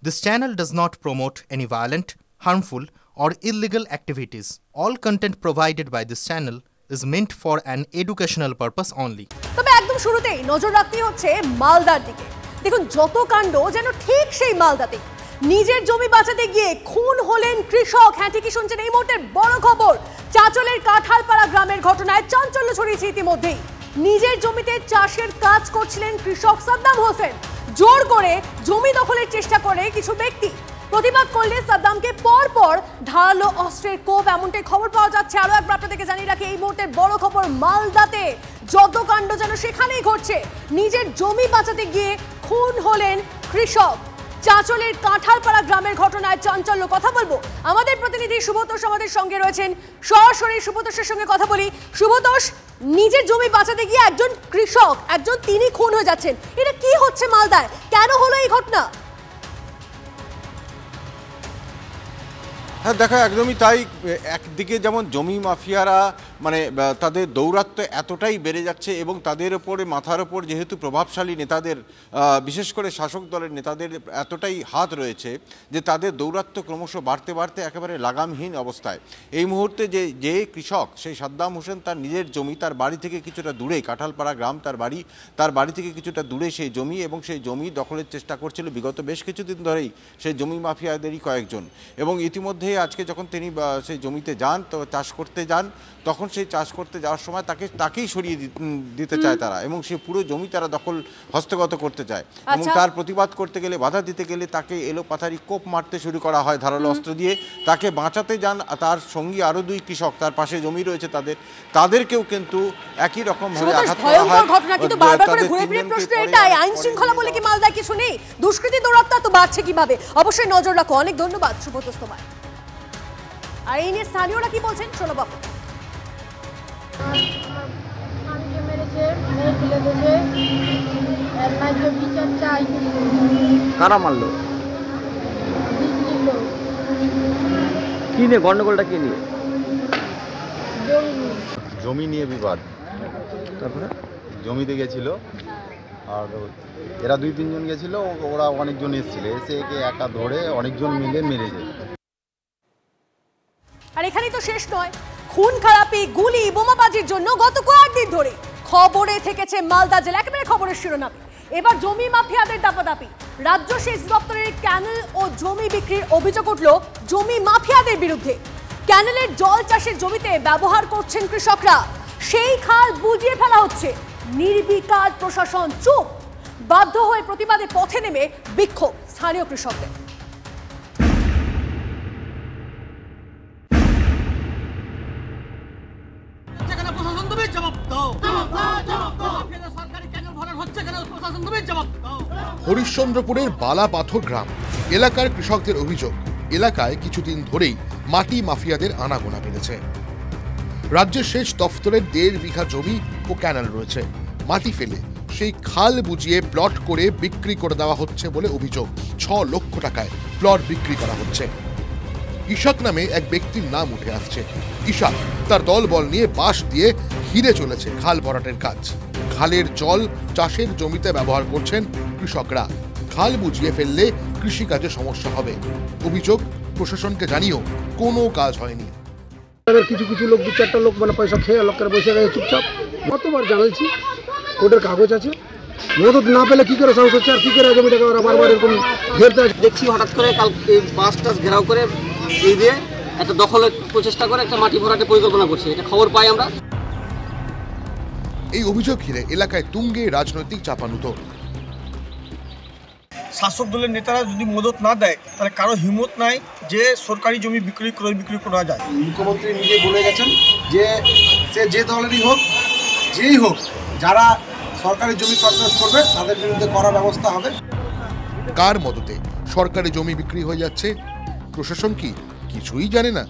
This channel does not promote any violent, harmful, or illegal activities. All content provided by this channel is meant for an educational purpose only. তবে একদম শুরুতেই নজর রাখতেই হচ্ছে মালদার দিকে। দেখুন যত কাণ্ড যেন ঠিক সেই মালদাতে। নিজের জমি বাঁচাতে গিয়ে খুন হলেন কৃষক। হ্যাঁ ঠিকই শুনছেন, এই মুহূর্তের বড় খবর। চাঁচলের কাঁঠালপাড়া গ্রামের ঘটনায় চাঞ্চল্য ছড়িয়েছে ইতিমধ্যেই। নিজের জমিতে চাষের কাজ করছিলেন কৃষক সাদ্দাম হোসেন। জোর করে জমি দখলের চেষ্টা করে কিছু ব্যক্তি। প্রতিবাদ করলে সাদ্দামকে পরপর ধারালো অস্ত্রের কোপ, এমনটাই খবর পাওয়া যাচ্ছে। আরো একবার আপনাদেরকে জানিয়ে রাখি, এই মুহূর্তের বড় খবর মালদাতে যত কাণ্ড যেন সেখানেই ঘটছে। নিজের জমি বাঁচাতে গিয়ে খুন হলেন কৃষক। চাঁচলের কাঁঠালপাড়া গ্রামের ঘটনায় চাঞ্চল্য। কথা বলবো আমাদের প্রতিনিধি শুভতোষ আমাদের সঙ্গে রয়েছেন, সরাসরি শুভতোষের সঙ্গে কথা বলি। শুভতোষ, নিজের জমি বাঁচাতে গিয়ে একজন কৃষক তিনি খুন হয়ে যাচ্ছেন, এটা কি হচ্ছে মালদায়? কেন হলো এই ঘটনা? হ্যাঁ দেখা একদমই তাই। একদিকে যেমন জমি মাফিয়ারা তাদের দৌরাত্ম্য এতটাই বেড়ে যাচ্ছে এবং তাদের ওপরে মাথার ওপর যেহেতু প্রভাবশালী নেতাদের, বিশেষ করে শাসক দলের নেতাদের এতটাই হাত রয়েছে যে তাদের দৌরাত্ম্য ক্রমশ বাড়তে বাড়তে একেবারে লাগামহীন অবস্থায়। এই মুহূর্তে যে কৃষক সেই সাদ্দাম হোসেন তার নিজের জমি, তার বাড়ি থেকে কিছুটা দূরে, কাঁঠালপাড়া গ্রাম তার বাড়ি থেকে কিছুটা দূরে সেই জমি, এবং সেই জমি দখলের চেষ্টা করছিল বিগত বেশ কিছুদিন ধরেই সেই জমি মাফিয়াদেরই কয়েকজন। এবং ইতিমধ্যে আজকে যখন তিনি সেই জমিতে যান, তো চাষ করতে যান, তখন সেই চাষ করতে যাওয়ার সময় তাকেই সরিয়ে দিতে চায় তারা, এবং সে পুরো জমি তারা হস্তগত করতে চায়। এবং তার প্রতিবাদ করতে গেলে, বাধা দিতে গেলে তাকে এলোপাথারি কোপ মারতে শুরু করা হয় ধারালো অস্ত্র দিয়ে। তাকে বাঁচাতে যান তার সঙ্গী আরো দুই কৃষক, তার পাশে জমি রয়েছে তাদেরকেও কিন্তু একই রকম ভাবে আঘাত করা হয়। ঘটনা কিন্তু বারবার করে ঘুরে ফিরে প্রশ্ন এটাই, আইন শৃঙ্খলা বলে কি মালদায় কিছু নেই? দুষ্কৃতী দৌরাত্ম্য তো বাড়ছে কিভাবে? অবশ্যই নজর রাখো। অনেক ধন্যবাদ শুভতোষ তোমায়। আর এই নিয়ে স্থানীয়রা কি বলছেন শোনো বাবু। কারা মারলো? কি নিয়ে গন্ডগোলটা? কি নিয়ে? জমি নিয়ে বিবাদ। তারপরে জমিতে গেছিল, আর এরা 2-3 জন গেছিল, ওরা অনেকজন এসেছিল, এসে একে একা ধরে অনেকজন মিলে মেরেছে। আর এখানেই তো শেষ নয়, খুন খারাপি, গুলি, বোমাবাজির জন্য গত কয়েকদিন ধরে খবরে থেকেছে মালদা জেলা, একেবারে খবরের শিরোনামে। এবার জমি মাফিয়াদের দাপাদাপি। রাজ্য সেচ দপ্তরের ক্যানেল ও জমি বিক্রির অভিযোগ উঠল জমি মাফিয়াদের বিরুদ্ধে। ক্যানেলের জল চাষের জমিতে ব্যবহার করছেন কৃষকরা, সেই খাল বুঝিয়ে ফেলা হচ্ছে। নির্বিকার প্রশাসন চুপ। বাধ্য হয়ে প্রতিবাদে পথে নেমে বিক্ষোভ স্থানীয় কৃষকদের। হরিশ্চন্দ্রপুরের বালাপাথর গ্রাম এলাকার কৃষকদের অভিযোগ, এলাকায় কিছুদিন ধরেই মাটি মাফিয়াদের আনাগোনা বেড়েছে। রাজ্যের সেচ দফতরের 1.5 বিঘা জমি ও ক্যানেল রয়েছে, মাটি ফেলে সেই খাল বুঝিয়ে প্লট করে বিক্রি করে দেওয়া হচ্ছে বলে অভিযোগ। 6 লক্ষ টাকায় প্লট বিক্রি করা হচ্ছে। ইশাক নামে এক ব্যক্তির নাম উঠে আসছে। ইশাক তার দলবল নিয়ে বাঁশ দিয়ে ঘিরে চলেছে খাল ভরাটের কাজ। খালের জল চাষের জমিতে ব্যবহার করছেন কৃষকরা। খাল বুঝিয়ে ফেললে কৃষিকাজে সমস্যা হবে। অভিযোগ প্রশাসনকে জানিয়েও কোনো কাজ হয়নি। কিছু লোক, 2-4টা লোক পয়সা খেয়ে লোকের বসে গেছে চুপচাপ। কতবার জানাচ্ছি, কোর্টের কাগজ আছে, মদত না পেলে কি করে সাহস হচ্ছে, আর কি করে জমিটাকে ওরা বারবার এরকম ঘেরতে দেখছি হঠাৎ করে কাল বাস টাস ঘেরাও করে এই দিয়ে একটা দখলের প্রচেষ্টা করে একটা মাটি ভরাটের পরিকল্পনা করছে, এটা খবর পাই আমরা। এই অভিযোগ ঘিরে এলাকায় তুঙ্গে রাজনৈতিক চাপানুতো। শাসক দলের নেতারা যদি মদত না দেয় তাহলে কারো হিম্মত নাই যে সরকারি জমি ক্রয় বিক্রি করা যায়। মুখ্যমন্ত্রী নিজে বলে গেছেন যে সে যে দলেরই হোক, যেই হোক, যারা সরকারি জমি কর্তন করবে তাদের বিরুদ্ধে কড়া ব্যবস্থা হবে। কার মদতে সরকারি জমি বিক্রি হয়ে যাচ্ছে? প্রশাসন কি কিছুই জানে না?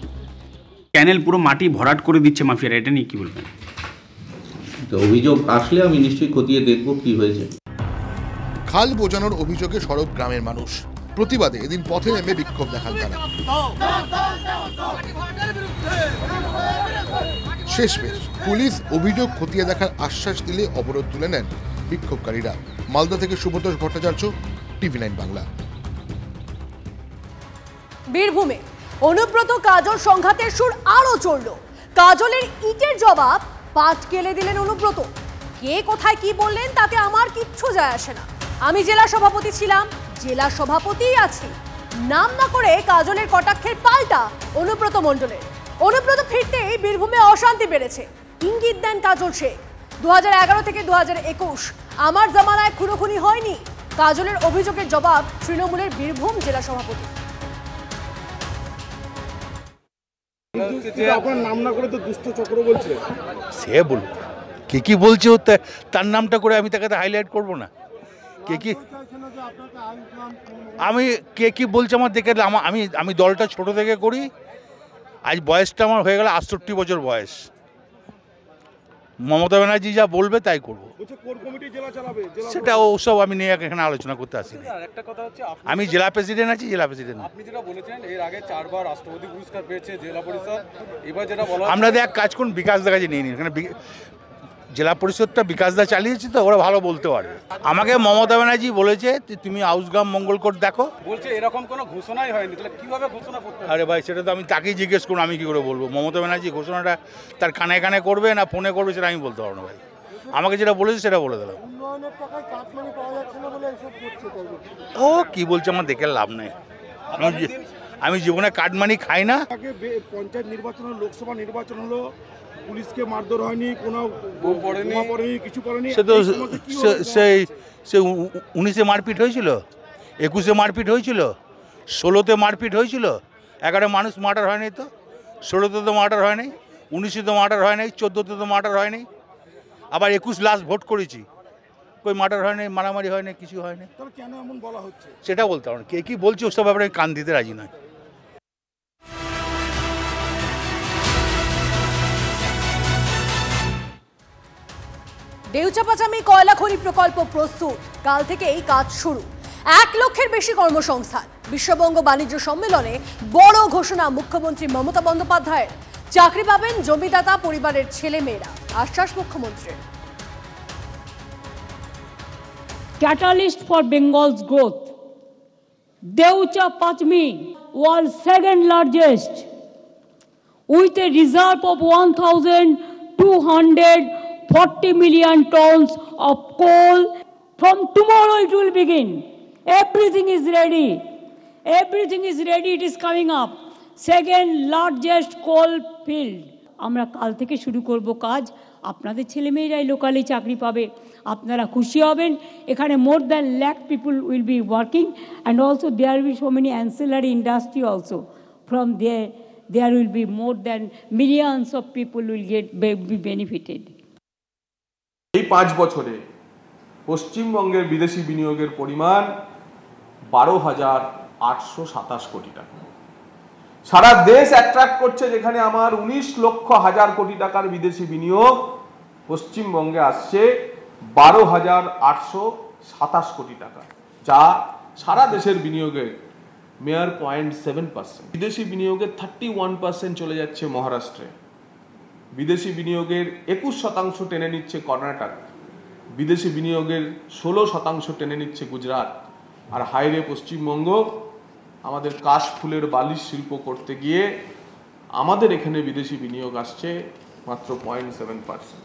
ক্যানেল পুরো মাটি ভরাট করে দিচ্ছে মাফিয়ারা, এটা নিয়ে কি বলবেন? অভিযোগ আসলে আমি নিশ্চয়ই খতিয়ে দেখব কি হয়েছে। খাল বোঝানোর অভিযোগে সরব গ্রামের মানুষ। প্রতিবাদে এদিন পথে নেমে বিক্ষোভ দেখান তারা। শেষমেশ পুলিশ অভিযোগ খতিয়ে দেখার আশ্বাস দিলে অবরোধ তুলে নেন বিক্ষোভকারীরা। মালদা থেকে শুভতোষ ভট্টাচার্য, TV9 বাংলা। বীরভূমে অনুব্রত কাজল সংঘাতের সুর আরো চড়ল। কাজলের ইটের জবাব পাট কেলে দিলেন অনুব্রত। কে কোথায় কি বললেন তাতে আমার কিচ্ছু যায় আসে না। আমি জেলা সভাপতি ছিলাম, জেলা সভাপতিই আছি। নাম না করে কাজলের কটাক্ষের পাল্টা অনুব্রত মণ্ডলের। অনুব্রত ফিরতেই বীরভূমে অশান্তি বেড়েছে। ইঙ্গিত দেন কাজল শেখ, 2011 থেকে 2021 আমার জামানায় খুনোখুনি হয়নি। কাজলের অভিযোগের জবাব তৃণমূলের বীরভূম জেলা সভাপতি। আপনার নাম না করে তো দুষ্ট চক্র বলছে। সে বলুক, কে কি বলছে তার নামটা করে আমি তাকে হাইলাইট করব না। কে কি আমি কে কি বলছে আমার দেখে আমি দলটা ছোট থেকে করি। আজ বয়সটা আমার হয়ে গেল 68 বছর বয়স। মমতা ব্যানার্জি যা বলবে তাই করবো। সেটা ওসব আমি নিয়ে এখানে আলোচনা করতে আসি। আমি জেলা প্রেসিডেন্ট আছি, জেলা প্রেসিডেন্ট। আপনি যেটা বলেছেন এর আগে 4 বার রাষ্ট্রপতি পুরস্কার পেয়েছে জেলা পরিষদ, এবার যেটা বলা আমরা এক কাজ করুন, বিকাশ দা কাছে নিয়ে নিন। এখানে জেলা পরিষদটা বিকাশ দা চালিয়েছে তো, ওরা ভালো বলতে পারবে। আমাকে মমতা ব্যানার্জি বলেছে তুমি আউসগ্রাম মঙ্গলকোট দেখো, বলছে এরকম কোনো ঘোষণাই হয়নি, তাহলে কিভাবে ঘোষণা করতে? আরে ভাই, সেটা তো আমি তাকেই জিজ্ঞেস করুন, আমি কি করে বলবো? মমতা ব্যানার্জি ঘোষণাটা তার কানে কানে করবে না ফোনে করবে সেটা আমি বলতে পারবো না ভাই। আমাকে যেটা বলেছে সেটা বলে দিলাম। ও কি বলছে আমার দেখে লাভ নেই। আমি জীবনে কাটমানি খাই না। পঞ্চায়েত নির্বাচন হলো, লোকসভা নির্বাচন হলো, পুলিশকে মারধর হয়নি, কোনো বোম পড়েনি, কিছু পড়েনি। সে তো সে 19-এ মারপিট হয়েছিল, 21-এ মারপিট হয়েছিল, 16-তে মারপিট হয়েছিল। 11 মানুষ মার্ডার হয়নি তো, 16-তে তো মার্ডার হয়নি, 19-এ তো মার্ডার হয়নি, 14-তে তো মার্ডার হয়নি। আবার 21 লাস্ট ভোট করেছি, কই মার্ডার হয়নি, মারামারি হয়নি, কিছু হয়নি। কেন এমন বলা হচ্ছে সেটা বলতে পারবো না। কে কি বলছে ওসব ব্যাপারে কান দিতে রাজি নয়। দেউচাপাচামি কয়লা খনি প্রকল্প প্রস্তুত, কাল থেকেই কাজ শুরু। 1 লক্ষের বেশি কর্মসংস্থান। বিশ্ববঙ্গ বাণিজ্য সম্মেলনে বড় ঘোষণা মুখ্যমন্ত্রী মমতা বন্দ্যোপাধ্যায়ের। চাকরি পাবেন জমিদাতা পরিবারের ছেলেমেয়েরা, আশ্বাস মুখ্যমন্ত্রীর। Catalyst for Bengal's growth. Deuchapachmi was second largest with a reserve of 1,240 million tons of coal. From tomorrow it will begin. Everything is ready. Everything is ready. It is coming up. Second largest coal field. আমরা কাল থেকে শুরু করব কাজ। আপনাদের ছেলেমেয়েরাই locally চাকরি পাবে, আপনারা খুশি হবেন। এখানে more than 1 lakh people will be working and also there will be so many ancillary industry also. From there will be more than millions of people will be benefited. এই 5 বছরে পশ্চিমবঙ্গের বিদেশি বিনিয়োগের পরিমাণ 12,827 কোটি টাকা। সারা দেশ অ্যাট্রাক্ট করছে, যেখানে আমার 19 লক্ষ হাজার কোটি টাকার বিদেশি বিনিয়োগ, পশ্চিমবঙ্গে আসছে 12,827 কোটি টাকা, যা সারা দেশের বিনিয়োগের মেয়ার 0.7%। বিদেশি বিনিয়োগের 31% চলে যাচ্ছে মহারাষ্ট্রে, বিদেশি বিনিয়োগের 21% টেনে নিচ্ছে কর্ণাটক, বিদেশি বিনিয়োগের 16% টেনে নিচ্ছে গুজরাট। আর হাইরে পশ্চিমবঙ্গ আমাদের কাশফুলের বালিশ শিল্প করতে গিয়ে আমাদের এখানে বিদেশি বিনিয়োগ আসছে মাত্র 0.7%।